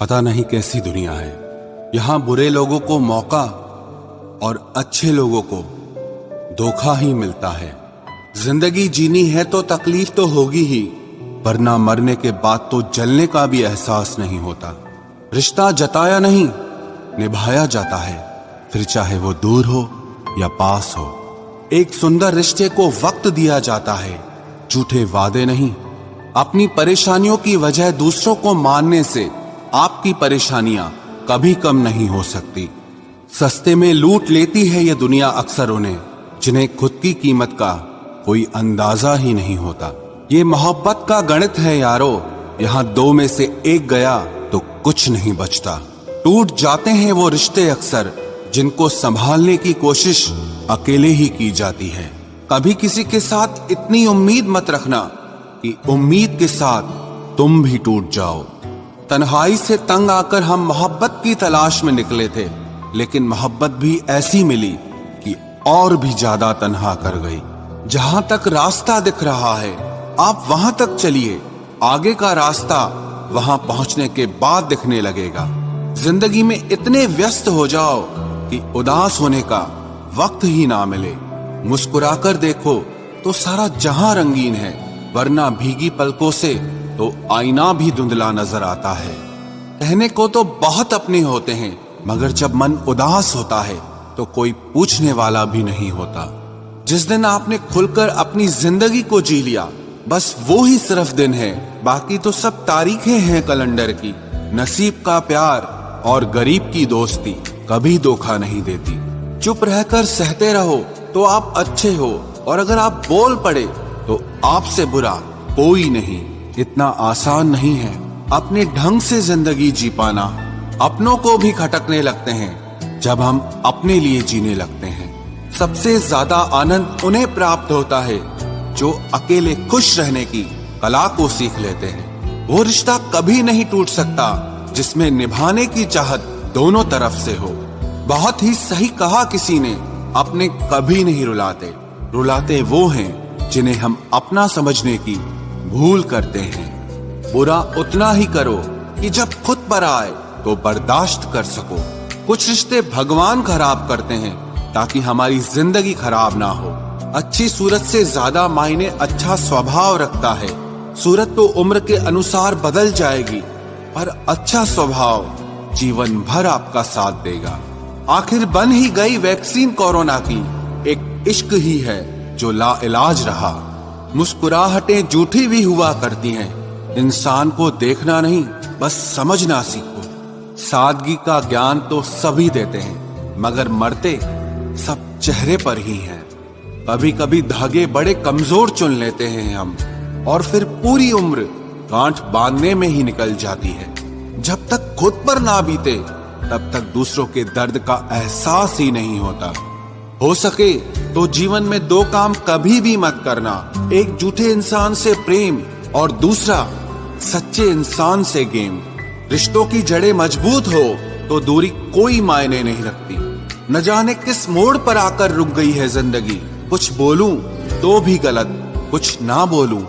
पता नहीं कैसी दुनिया है। यहाँ बुरे लोगों को मौका और अच्छे लोगों को धोखा ही मिलता है। जिंदगी जीनी है तो तकलीफ तो होगी ही, वरना मरने के बाद तो जलने का भी एहसास नहीं होता। रिश्ता जताया नहीं, निभाया जाता है, फिर चाहे वो दूर हो या पास हो। एक सुंदर रिश्ते को वक्त दिया जाता है, झूठे वादे नहीं। अपनी परेशानियों की वजह दूसरों को मानने से आपकी परेशानियां कभी कम नहीं हो सकती। सस्ते में लूट लेती है ये दुनिया अक्सर उन्हें, जिन्हें खुद की कीमत का कोई अंदाजा ही नहीं होता। ये मोहब्बत का गणित है यारो, यहाँ दो में से एक गया तो कुछ नहीं बचता। टूट जाते हैं वो रिश्ते अक्सर, जिनको संभालने की कोशिश अकेले ही की जाती है। कभी किसी के साथ इतनी उम्मीद मत रखना कि उम्मीद के साथ तुम भी टूट जाओ। तन्हाई से तंग आकर हम मोहब्बत की तलाश में निकले थे, लेकिन मोहब्बत भी ऐसी मिली कि और भी ज्यादा तन्हा कर गई। जहां तक रास्ता दिख रहा है आप वहां तक चलिए, आगे का रास्ता वहां पहुंचने के बाद दिखने लगेगा। जिंदगी में इतने व्यस्त हो जाओ कि उदास होने का वक्त ही ना मिले। मुस्कुराकर देखो तो सारा जहां रंगीन है, वरना भीगी पलकों से तो आईना भी धुंधला नजर आता है। कहने को तो बहुत अपने होते हैं, मगर जब मन उदास होता है तो कोई पूछने वाला भी नहीं होता। जिस दिन आपने खुलकर अपनी जिंदगी को जी लिया, बस वो ही सिर्फ दिन है, बाकी तो सब तारीखें हैं कैलेंडर की। नसीब का प्यार और गरीब की दोस्ती कभी धोखा नहीं देती। चुप रहकर सहते रहो तो आप अच्छे हो, और अगर आप बोल पड़े तो आपसे बुरा कोई नहीं। इतना आसान नहीं है अपने ढंग से जिंदगी जी पाना। अपनों को भी खटकने लगते हैं जब हम अपने लिए जीने लगते हैं। सबसे ज्यादा आनंद उन्हें प्राप्त होता है जो अकेले खुश रहने की कला को सीख लेते हैं। वो रिश्ता कभी नहीं टूट सकता जिसमें निभाने की चाहत दोनों तरफ से हो। बहुत ही सही कहा किसी ने, अपने कभी नहीं रुलाते, रुलाते वो हैं जिन्हें हम अपना समझने की भूल करते हैं। बुरा उतना ही करो कि जब खुद पर आए तो बर्दाश्त कर सको। कुछ रिश्ते भगवान खराब करते हैं ताकि हमारी जिंदगी खराब ना हो। अच्छी सूरत से ज्यादा मायने अच्छा स्वभाव रखता है। सूरत तो उम्र के अनुसार बदल जाएगी, पर अच्छा स्वभाव जीवन भर आपका साथ देगा। आखिर बन ही गई वैक्सीन कोरोना की, एक इश्क ही है जो लाइलाज रहा। मुस्कुराहटें झूठी भी हुआ करती हैं, इंसान को देखना नहीं बस समझना सीखो। सादगी का ज्ञान तो सभी देते हैं, मगर मरते सब चेहरे पर ही हैं। कभी कभी धागे बड़े कमजोर चुन लेते हैं हम, और फिर पूरी उम्र गांठ बांधने में ही निकल जाती है। जब तक खुद पर ना बीते तब तक दूसरों के दर्द का एहसास ही नहीं होता। हो सके तो जीवन में दो काम कभी भी मत करना, एक झूठे इंसान से प्रेम और दूसरा सच्चे इंसान से गेम। रिश्तों की जड़ें मजबूत हो तो दूरी कोई मायने नहीं रखती। न जाने किस मोड़ पर आकर रुक गई है जिंदगी। कुछ बोलूं तो भी गलत, कुछ ना बोलूं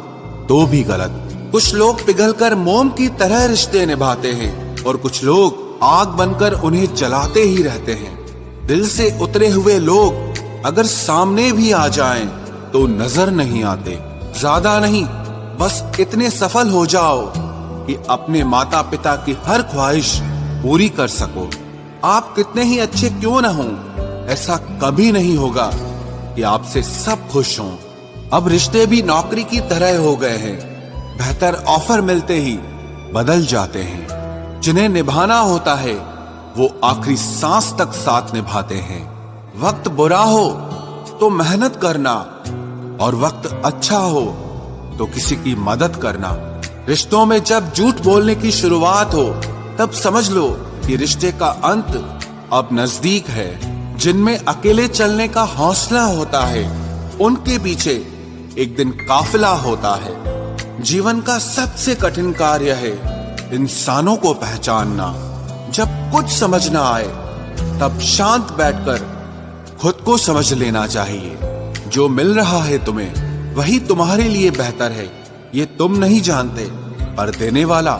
तो भी गलत। कुछ लोग पिघलकर मोम की तरह रिश्ते निभाते हैं, और कुछ लोग आग बनकर उन्हें जलाते ही रहते हैं। दिल से उतरे हुए लोग अगर सामने भी आ जाएं तो नजर नहीं आते। ज्यादा नहीं, बस इतने सफल हो जाओ कि अपने माता पिता की हर ख्वाहिश पूरी कर सको। आप कितने ही अच्छे क्यों न हों, ऐसा कभी नहीं होगा कि आपसे सब खुश हों। अब रिश्ते भी नौकरी की तरह हो गए हैं, बेहतर ऑफर मिलते ही बदल जाते हैं। जिन्हें निभाना होता है वो आखिरी सांस तक साथ निभाते हैं। वक्त बुरा हो तो मेहनत करना, और वक्त अच्छा हो तो किसी की मदद करना। रिश्तों में जब झूठ बोलने की शुरुआत हो तब समझ लो कि रिश्ते का अंत अब नजदीक है। जिनमें अकेले चलने का हौसला होता है उनके पीछे एक दिन काफिला होता है। जीवन का सबसे कठिन कार्य है इंसानों को पहचानना। जब कुछ समझ ना आए तब शांत बैठकर खुद को समझ लेना चाहिए। जो मिल रहा है तुम्हें वही तुम्हारे लिए बेहतर है, ये तुम नहीं जानते, पर देने वाला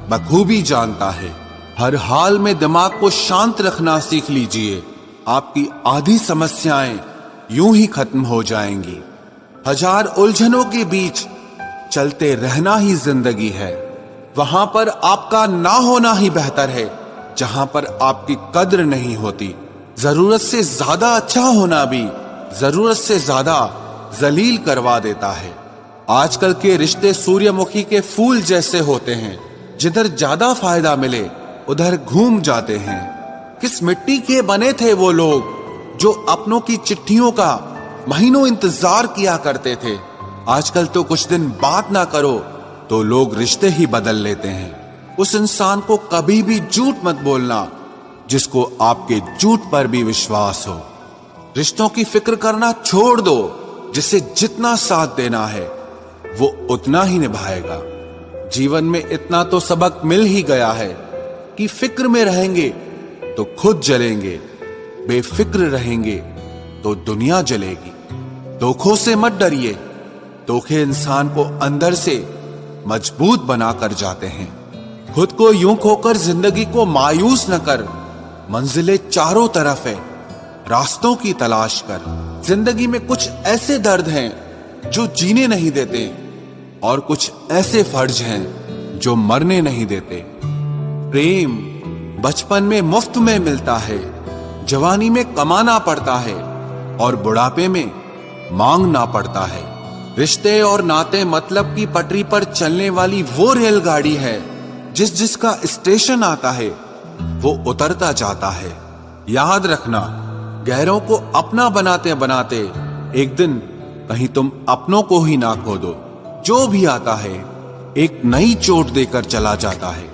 बखूबी जानता है। हर हाल में दिमाग को शांत रखना सीख लीजिए। आपकी आधी समस्याएं यूं ही खत्म हो जाएंगी। हजार उलझनों के बीच चलते रहना ही जिंदगी है। वहां पर आपका ना होना ही बेहतर है जहां पर आपकी कद्र नहीं होती। जरूरत से ज्यादा अच्छा होना भी जरूरत से ज्यादा जलील करवा देता है। आजकल के रिश्ते सूर्यमुखी के फूल जैसे होते हैं, जिधर ज्यादा फायदा मिले उधर घूम जाते हैं। किस मिट्टी के बने थे वो लोग जो अपनों की चिट्ठियों का महीनों इंतजार किया करते थे। आजकल तो कुछ दिन बात ना करो तो लोग रिश्ते ही बदल लेते हैं। उस इंसान को कभी भी झूठ मत बोलना जिसको आपके झूठ पर भी विश्वास हो। रिश्तों की फिक्र करना छोड़ दो। जिसे जितना साथ देना है वो उतना ही निभाएगा। जीवन में इतना तो सबक मिल ही गया है कि फिक्र में रहेंगे तो खुद जलेंगे, बेफिक्र रहेंगे तो दुनिया जलेगी। धोखों से मत डरिए। धोखे इंसान को अंदर से मजबूत बनाकर जाते हैं। खुद को यूं खोकर जिंदगी को मायूस न कर। मंजिलें चारों तरफ है, रास्तों की तलाश कर। जिंदगी में कुछ ऐसे दर्द हैं जो जीने नहीं देते और कुछ ऐसे फर्ज हैं जो मरने नहीं देते। प्रेम बचपन में मुफ्त में मिलता है, जवानी में कमाना पड़ता है और बुढ़ापे में मांगना पड़ता है। रिश्ते और नाते मतलब की पटरी पर चलने वाली वो रेलगाड़ी है जिसका स्टेशन आता है वो उतरता जाता है। याद रखना, गैरों को अपना बनाते बनाते एक दिन कहीं तुम अपनों को ही ना खो दो। जो भी आता है एक नई चोट देकर चला जाता है।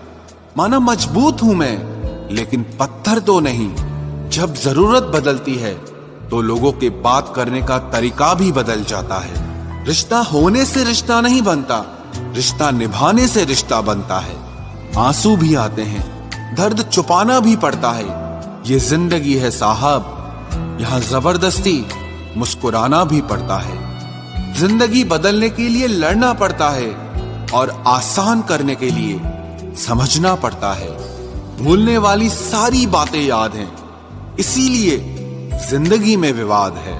माना मजबूत हूं मैं लेकिन पत्थर तो नहीं। जब जरूरत बदलती है तो लोगों के बात करने का तरीका भी बदल जाता है। रिश्ता होने से रिश्ता नहीं बनता, रिश्ता निभाने से रिश्ता बनता है। आंसू भी आते हैं, दर्द छुपाना भी पड़ता है। ये जिंदगी है साहब, यहाँ जबरदस्ती मुस्कुराना भी पड़ता है। जिंदगी बदलने के लिए लड़ना पड़ता है और आसान करने के लिए समझना पड़ता है। भूलने वाली सारी बातें याद हैं, इसीलिए जिंदगी में विवाद है।